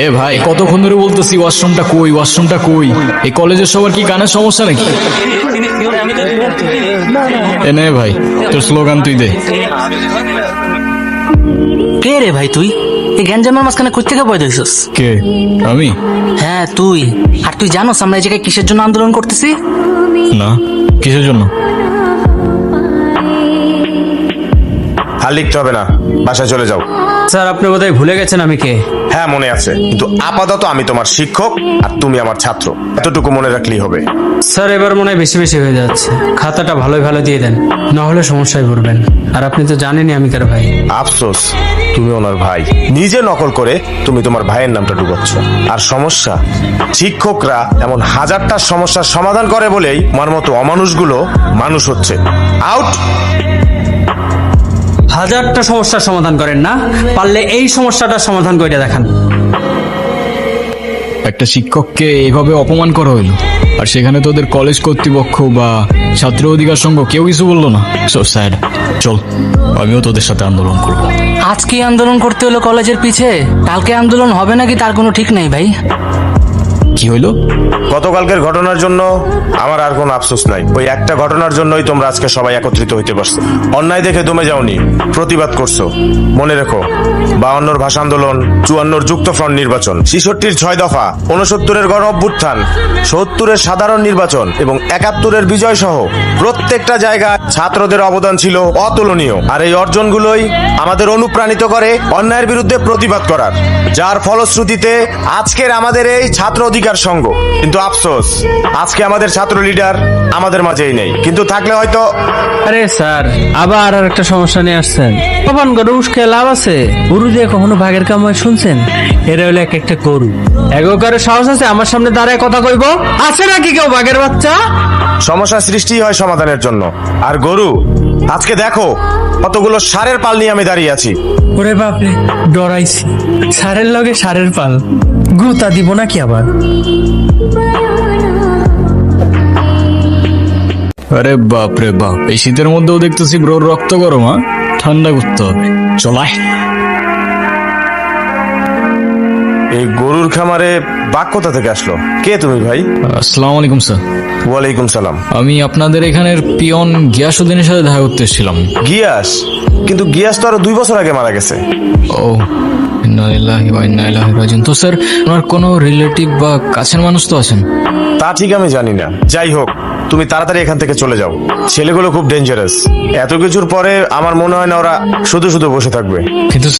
এ ভাই কতক্ষণ ধরে বলতেছি ওয়াশরুমটা কই, ওয়াশরুমটা কই। এই কলেজের সবার কি কানের সমস্যা নাকি? এ নে ভাই, তোর স্লোগান তুই দে। কে রে ভাই তুই? এই গ্যাঞ্জামের মাঝখানে কই থেকে বই দিছিস? কে? আমি? হ্যাঁ তুই। আর তুই জানোস আমরা এই জায়গায় কিসের জন্য আন্দোলন করতেছি? না, কিসের জন্য? আর লিখতে হবে না, বাসায় চলে যাও। স্যার আপনি বোধহয় ভুলে গেছেন আমি কে। হ্যাঁ মনে আছে, কিন্তু আপাতত আমি তোমার শিক্ষক আর তুমি আমার ছাত্র, এতটুকু মনে রাখলেই হবে। স্যার এবার মনে হয় বেশি বেশি হয়ে যাচ্ছে, খাতাটা ভালোই ভালো দিয়ে দেন, না হলে সমস্যায় পড়বেন। আর আপনি তো জানেনই আমি কার ভাই। আফসোস, তুমি ওনার ভাই, নিজে নকল করে তুমি তোমার ভাইয়ের নামটা ডুবাচ্ছ। আর সমস্যা, শিক্ষকরা এমন হাজারটা সমস্যার সমাধান করে বলেই আমার মতো অমানুষগুলো মানুষ হচ্ছে। আউট। হাজারটা সমস্যার সমাধান করেন না, পারলে এই সমস্যাটার সমাধান করে দেখান। একটা শিক্ষককে এইভাবে অপমান করা হইলো, আর সেখানে তোদের কলেজ কর্তৃপক্ষ বা ছাত্র অধিকার সংঘ কেউ কিছু বললো না। So sad. চল, আমিও তোদের সাথে আন্দোলন করবো। আজকে আন্দোলন করতে হলো কলেজের পিছে, কালকে আন্দোলন হবে নাকি তার কোনো ঠিক নেই ভাই। কি হইলো? গতকালকের ঘটনার জন্য আমার আর কোনো আফসোস নাই। ওই একটা ঘটনার জন্যই তোমরা আজকে সবাই একত্রিত হইতে পারছো। অন্যায় দেখে দমে যাওনি, প্রতিবাদ করছো। মনে রেখো, 52 ভাষা আন্দোলন, 54 যুক্তফ্রন্ট নির্বাচন, 66 6 দফা, 69 গণ অভ্যুত্থান, 70 সাধারণ নির্বাচন এবং 71 বিজয় সহ প্রত্যেকটা জায়গায় ছাত্রদের অবদান ছিল অতুলনীয়। আর এই অর্জনগুলোই আমাদের অনুপ্রাণিত করে অন্যায়ের বিরুদ্ধে প্রতিবাদ করার, যার ফলশ্রুতিতে আজকের আমাদের এই ছাত্র অধিকার সংঘ। কিন্তু আফসোস, আজকে আমাদের ছাত্র লিডার আমাদের মাঝেই নেই, কিন্তু থাকলে হয়তো। আরে স্যার আবার আর একটা সমস্যা নিয়ে আসছেন। অপমান করে উস্কে লাভ আছে? গরু দিয়ে কখনো ভাগের কাম হয় শুনছেন? এরা হলো এক একটা গরু। এগোকারের সাহস আছে আমার সামনে দাঁড়ায় কথা কইব? আছে নাকি কেউ ভাগের বাচ্চা? সমস্যা সৃষ্টি হয় সমাধানের জন্য। আর গরু, আজকে দেখো কতগুলো ষাঁড়ের পাল নিয়ে আমি দাঁড়িয়ে আছি। ওরে বাপরে, ডরাইছি। সারের লগে সারের পাল, গুতা দিব নাকি আবার? আরে বাপ রে বাপ, এই শীতের মধ্যেও দেখতেছি ব্রোর রক্ত গরম। ঠান্ডা করতে হবে, চলাই। এই গরুর খামারে বাঘ কোথা থেকে আসলো? কে তুমি ভাই? আসসালামু আলাইকুম স্যার। ওয়ালাইকুম সালাম। আমি আপনাদের এখানের পিয়ন গিয়াসউদ্দিনের সাথে দেখা করতে এসেছিলাম। গিয়াস? কিন্তু গিয়াস তো আরো 2 বছর আগে মারা গেছে। ও, ইন্না লিল্লাহি ওয়া ইন্না ইলাইহি রাজিউন। তো স্যার, ওনার কোনো রিলেটিভ বা কাছের মানুষ তো আছেন? তা ঠিক আমি জানি না, যাই হোক তুমি তাড়াতাড়ি এখান থেকে চলে যাও। ছেলেগুলো খুব ডেঞ্জারাস। এত কিছুর পরে আমার মনে হয় না ওরা শুধু শুধু বসে থাকবে। কিন্তু